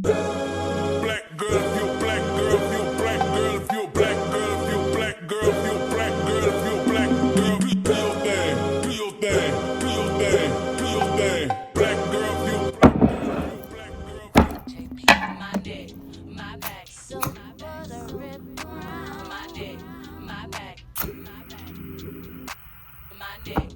Black girl, if you a black girl, if you a black girl, if you a black girl, if you a black girl, if you a black girl, if you a black girl, do your thing, do your thing, do your thing, do your thing. Black girl, if you a black girl, if you a black girl, My dick, my back, so butter rip around my dick, my back, my dick.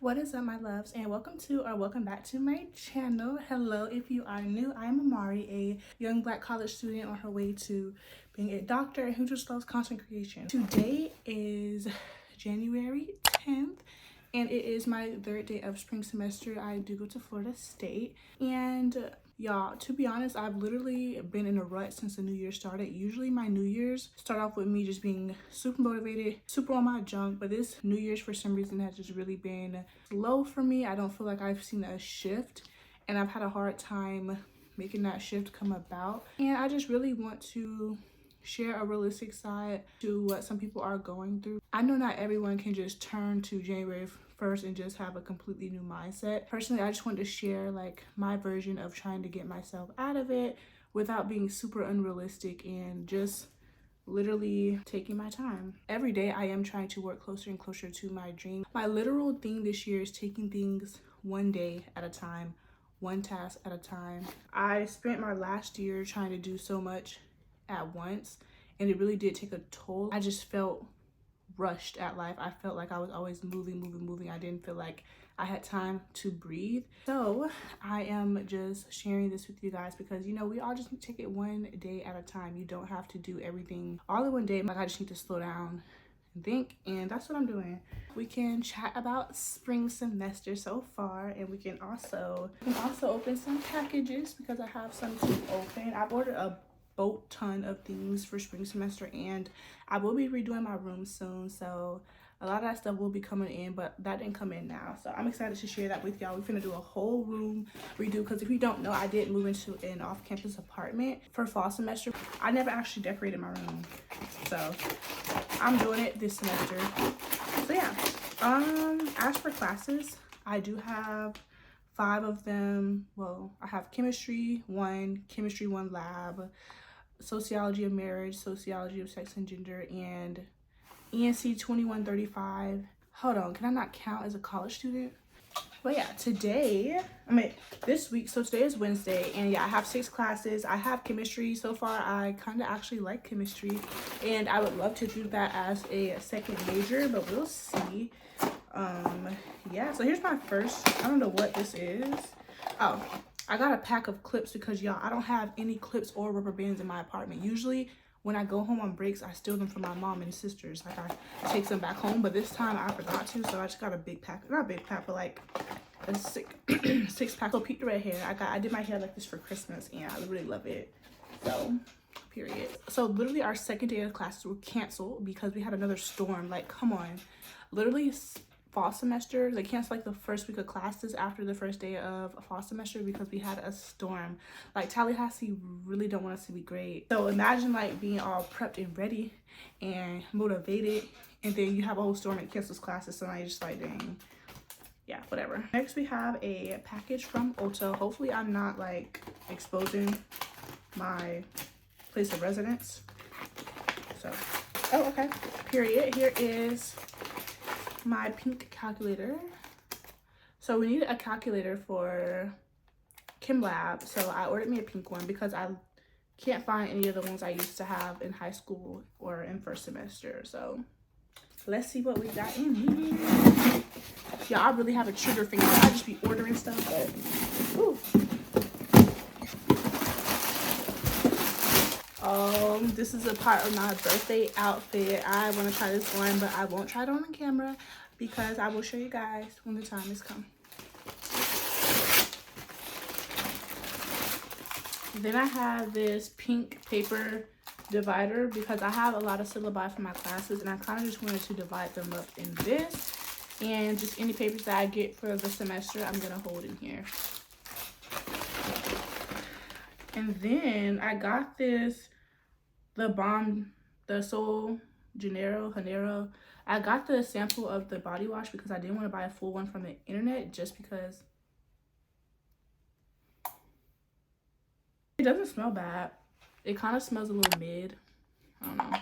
What is up, my loves, and welcome back to my channel. Hello, if you are new, I'm Amari, a young black college student on her way to being a doctor who just loves content creation. Today is January 10th, and it is my third day of spring semester. I do go to Florida State, and y'all, to be honest, I've literally been in a rut since the new year started. Usually my new year's start off with me just being super motivated, super on my junk, but this new year's for some reason has just really been slow for me. I don't feel like I've seen a shift, and I've had a hard time making that shift come about. And I just really want to share a realistic side to what some people are going through. I know not everyone can just turn to January 1st and just have a completely new mindset. Personally, I just wanted to share like my version of trying to get myself out of it without being super unrealistic and just literally taking my time. Every day I am trying to work closer and closer to my dream. My literal thing this year is taking things one day at a time, one task at a time. I spent my last year trying to do so much at once, and it really did take a toll. I just felt rushed at life. I felt like I was always moving. I didn't feel like I had time to breathe. So I am just sharing this with you guys because, you know, we all just need to take it one day at a time. You don't have to do everything all in one day. Like, I just need to slow down and think, and that's what I'm doing. We can chat about spring semester so far, and we can also open some packages because I have some to open. I've ordered a boat ton of things for spring semester, and I will be redoing my room soon, so a lot of that stuff will be coming in, but that didn't come in now, so I'm excited to share that with y'all. We're gonna do a whole room redo because if you don't know, I did move into an off-campus apartment for fall semester. I never actually decorated my room, so I'm doing it this semester. So yeah, as for classes, I do have 5 of them. Well, I have chemistry 1 lab, sociology of marriage, sociology of sex and gender, and ENC 2135. Hold on, can I not count as a college student? But yeah, this week, so today is Wednesday, and yeah, I have 6 classes. I have chemistry. So far, I kind of actually like chemistry, and I would love to do that as a second major, but we'll see. Yeah, so here's my first, I don't know what this is. Oh, I got a pack of clips because, y'all, I don't have any clips or rubber bands in my apartment. Usually when I go home on breaks, I steal them from my mom and sisters. Like, I take them back home, but this time I forgot to, so I just got a big pack. Not a big pack, but like a 6 pack. So peep the red hair. I did my hair like this for Christmas, and I really love it. So period. So literally our second day of classes were canceled because we had another storm. Like, come on, literally fall semester, they canceled like the first week of classes after the first day of fall semester because we had a storm. Like, Tallahassee really don't want us to be great. So imagine like being all prepped and ready and motivated, and then you have a whole storm and cancels classes. So now you're just like, dang. Yeah, whatever. Next we have a package from Ulta. Hopefully I'm not like exposing my place of residence. So, oh, okay, period. Here is my pink calculator. So we need a calculator for Chem Lab, so I ordered me a pink one because I can't find any of the ones I used to have in high school or in first semester. So let's see what we got in here. Yeah, I really have a trigger finger. I just be ordering stuff, but ooh. This is a part of my birthday outfit. I want to try this on, but I won't try it on camera because I will show you guys when the time has come. Then I have this pink paper divider because I have a lot of syllabi for my classes, and I kind of just wanted to divide them up in this, and just any papers that I get for the semester I'm gonna hold in here. And then I got this, the Sol Janeiro. I got the sample of the body wash because I didn't want to buy a full one from the internet, just because It doesn't smell bad. It kind of smells a little mid. I don't know.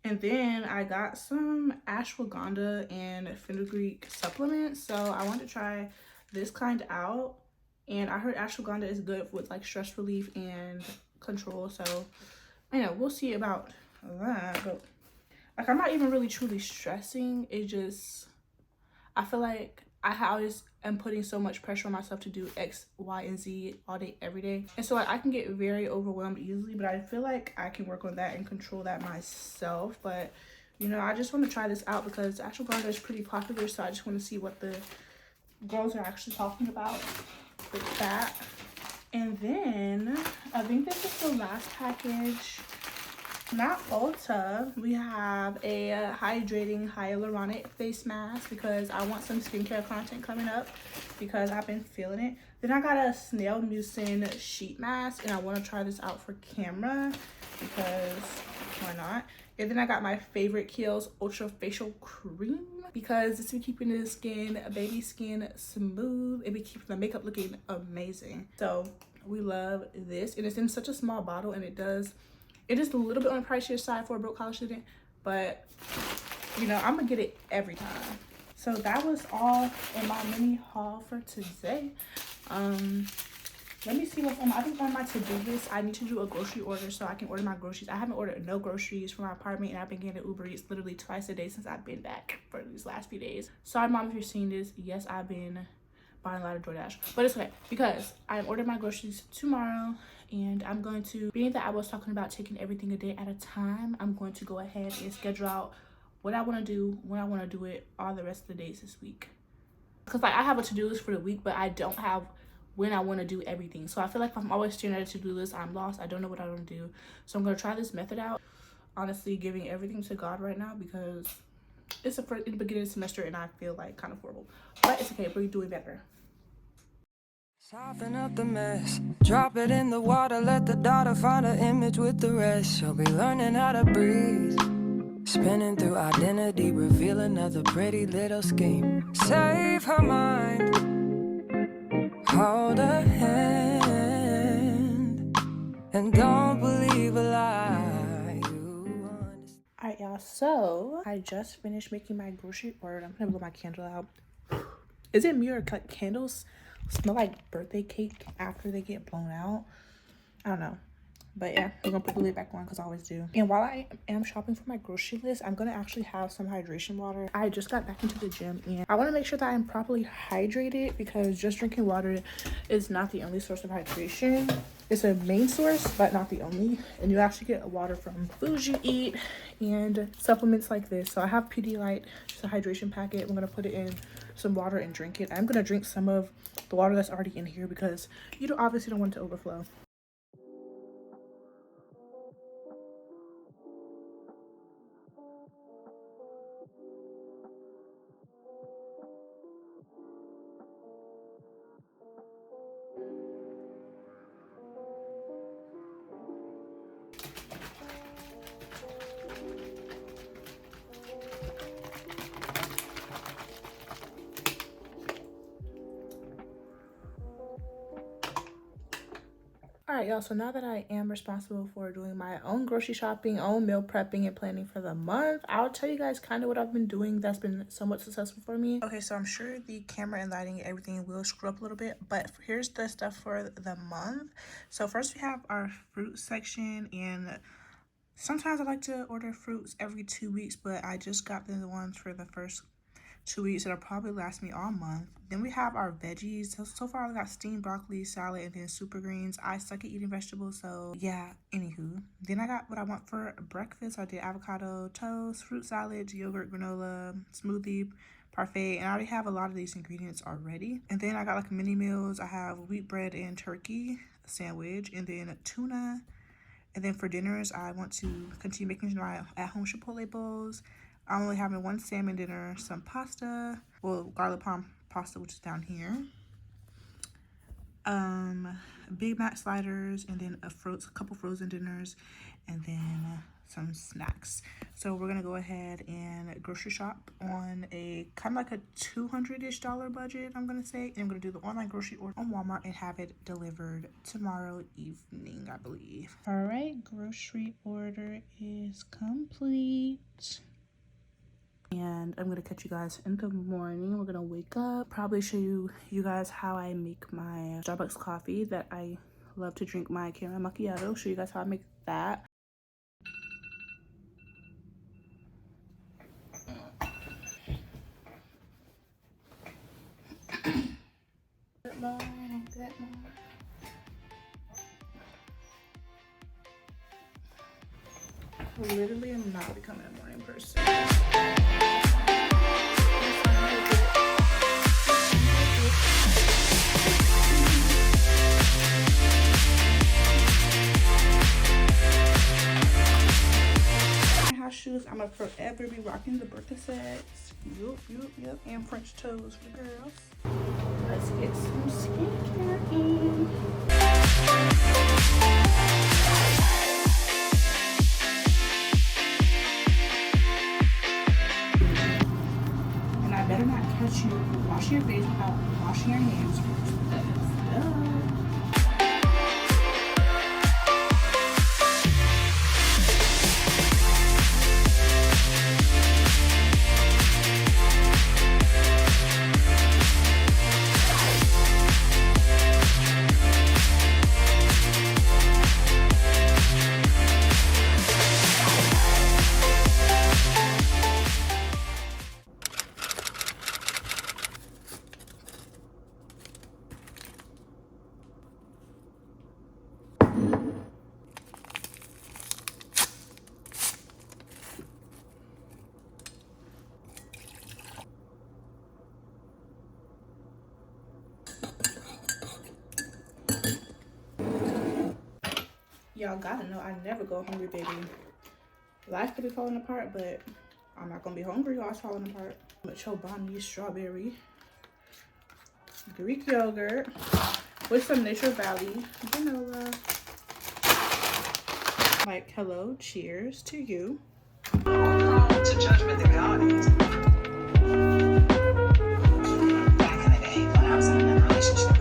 And then I got some ashwagandha and fenugreek supplements. So I want to try this kind out. And I heard ashwagandha is good with like stress relief and control. So, you know, we'll see about that. But like, I'm not even really truly stressing. It just, I feel like I always am putting so much pressure on myself to do X, Y, and Z all day, every day. And so like, I can get very overwhelmed easily, but I feel like I can work on that and control that myself. But, you know, I just want to try this out because ashwagandha is pretty popular. So I just want to see what the girls are actually talking about with that. And then I think this is the last package. Not Ulta, we have a hydrating hyaluronic face mask because I want some skincare content coming up because I've been feeling it. Then I got a snail mucin sheet mask and I want to try this out for camera because why not? And then I got my favorite Kiehl's Ultra Facial Cream because it's been keeping the skin, baby skin, smooth. It be keeping the makeup looking amazing. So we love this, and it's in such a small bottle, and it is a little bit on the pricier side for a broke college student, but you know, I'm gonna get it every time. So that was all in my mini haul for today. Let me see what's on. I think on my to-do list, I need to do a grocery order so I can order my groceries. I haven't ordered no groceries for my apartment, and I've been getting Uber Eats literally twice a day since I've been back for these last few days. Sorry, Mom, if you're seeing this. Yes, I've been buying a lot of DoorDash, but it's okay because I ordered my groceries tomorrow, and I'm going to, being that I was talking about taking everything a day at a time, I'm going to go ahead and schedule out what I want to do, when I want to do it, all the rest of the days this week. Because like I have a to-do list for the week, but I don't have when I want to do everything. So I feel like if I'm always staring at a to-do list, I'm lost. I don't know what I want to do. So I'm going to try this method out. Honestly, giving everything to God right now because it's in the beginning of the semester and I feel like kind of horrible. But it's okay. We're doing better. Soften up the mess, drop it in the water, let the daughter find her image with the rest. She'll be learning how to breathe, spinning through identity, reveal another pretty little scheme. Save her mind, hold her hand, and don't believe a lie. Alright, y'all, so I just finished making my grocery order. I'm gonna blow my candle out. Is it me or candles smell like birthday cake after they get blown out? I don't know, but yeah, we're gonna put the lid back on because I always do. And while I am shopping for my grocery list, I'm gonna actually have some hydration water. I just got back into the gym and I want to make sure that I'm properly hydrated because just drinking water is not the only source of hydration. It's a main source, but not the only. And you actually get water from foods you eat and supplements like this. So I have Pedialyte, just a hydration packet. I'm gonna put it in some water and drink it. I'm gonna drink some of the water that's already in here because you obviously don't want it to overflow. Alright, y'all, so now that I am responsible for doing my own grocery shopping, own meal prepping, and planning for the month, I'll tell you guys kind of what I've been doing that's been somewhat successful for me. Okay, so I'm sure the camera and lighting and everything will screw up a little bit, but here's the stuff for the month. So first we have our fruit section, and sometimes I like to order fruits every 2 weeks, but I just got the ones for the first 2 weeks that'll probably last me all month. Then we have our veggies. So far I got steamed broccoli, salad, and then super greens. I suck at eating vegetables, so yeah, anywho. Then I got what I want for breakfast. I did avocado toast, fruit salads, yogurt, granola, smoothie, parfait, and I already have a lot of these ingredients already. And then I got like mini meals. I have wheat bread and turkey sandwich, and then tuna. And then for dinners, I want to continue making my at-home Chipotle bowls. I'm only having one salmon dinner, some pasta, well, garlic parm pasta, which is down here. Big Mac sliders, and then a couple frozen dinners, and then some snacks. So we're gonna go ahead and grocery shop on a kind of like a $200-ish budget, I'm gonna say. And I'm gonna do the online grocery order on Walmart and have it delivered tomorrow evening, I believe. All right, grocery order is complete. And I'm gonna catch you guys in the morning. We're gonna wake up, probably show you guys how I make my Starbucks coffee that I love to drink, my caramel macchiato. Show you guys how I make that. Good morning, good morning. I literally am not becoming a morning person. House shoes, I'm gonna forever be rocking the Birkenstocks. Yup, and French toes for the girls. Let's get some skincare in. And I better not catch you washing your face without washing your hands first. Y'all gotta know I never go hungry, baby. Life could be falling apart, but I'm not gonna be hungry while it's falling apart. Chobani strawberry, Greek yogurt with some Nature Valley vanilla. Like, hello, cheers to you. To judgment that God is. Back in the day when I was in a relationship.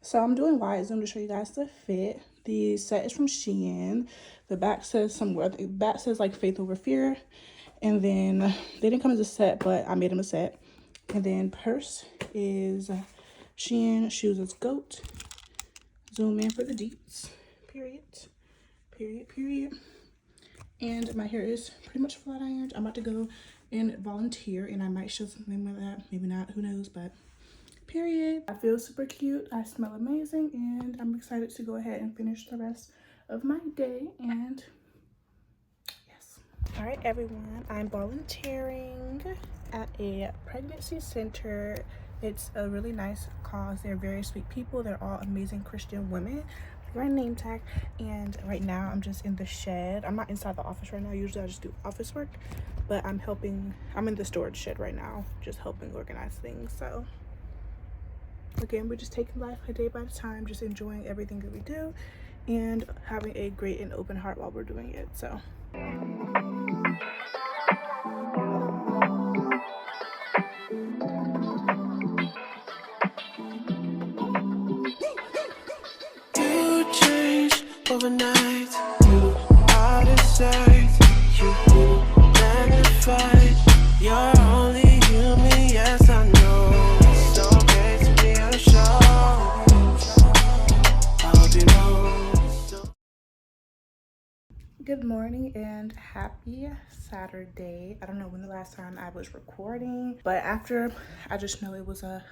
So I'm doing wide zoom to show you guys the fit. The set is from Shein. The back says like faith over fear. And then they didn't come as a set, but I made them a set. And then purse is Shein, shoes is goat. Zoom in for the deets. Period. And my hair is pretty much flat ironed. I'm about to go and volunteer, and I might show something with that. Maybe not, who knows, but period. I feel super cute. I smell amazing, and I'm excited to go ahead and finish the rest of my day. And yes. All right, everyone. I'm volunteering at a pregnancy center. It's a really nice cause. They're very sweet people. They're all amazing Christian women. My name tag. And right now I'm just in the shed. I'm not inside the office right now. Usually I just do office work, but I'm in the storage shed right now, just helping organize things. So Again, we're just taking life a day by a time, just enjoying everything that we do and having a great and open heart while we're doing it. So You changed overnight. You out of sight. You magnified. You're only human, yes I know. It's okay to be unsure. I hope you know. good morning and happy Saturday. I don't know when the last time I was recording, but after, I just know it was a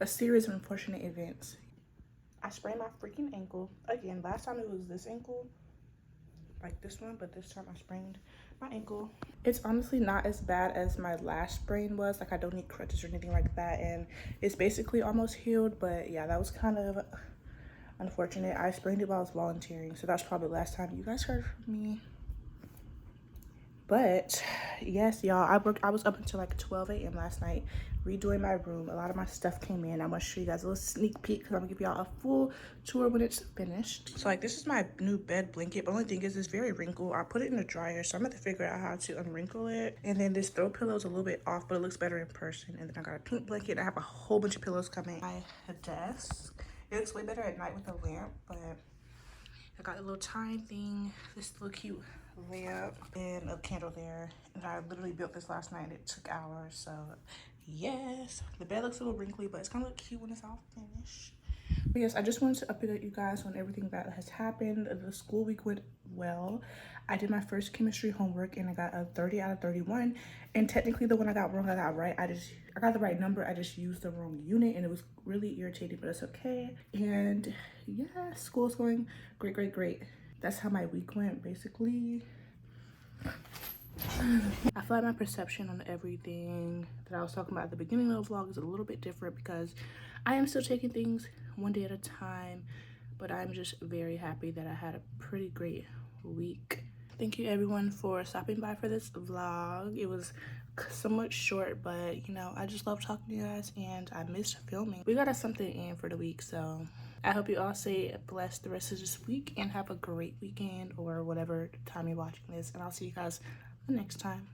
series of unfortunate events. I sprained my freaking ankle again. Last time it was this ankle, like this one, but this time I sprained my ankle. It's honestly not as bad as my last sprain was. Like, I don't need crutches or anything like that, and it's basically almost healed. But yeah, that was kind of unfortunate. I sprained it while I was volunteering, so that's probably the last time you guys heard from me. But yes, y'all, I was up until like 12 a.m. last night redoing my room. A lot of my stuff came in. I'm gonna show you guys a little sneak peek because I'm gonna give y'all a full tour when it's finished. So like, this is my new bed blanket, but only thing is it's very wrinkled. I put it in the dryer, so I'm gonna have to figure out how to unwrinkle it. And then this throw pillow is a little bit off, but it looks better in person. And then I got a pink blanket. I have a whole bunch of pillows coming. My desk, it looks way better at night with a lamp, but I got a little time thing, this little cute lamp, and a candle there. And I literally built this last night and it took hours. So yes, the bed looks a little wrinkly, but it's gonna look cute when it's all finished. But yes, I just wanted to update you guys on everything that has happened. The school week went well. I did my first chemistry homework and I got a 30 out of 31. And technically the one I got wrong, I got right. I got the right number. I just used the wrong unit and it was really irritating, but it's okay. And yeah, school's going great, great, great. That's how my week went, basically. I feel like my perception on everything that I was talking about at the beginning of the vlog is a little bit different because I am still taking things one day at a time, but I'm just very happy that I had a pretty great week. Thank you everyone for stopping by for this vlog. It was somewhat short, but you know, I just love talking to you guys and I missed filming. We got us something in for the week, so I hope you all stay blessed the rest of this week and have a great weekend or whatever time you're watching this, and I'll see you guys the next time.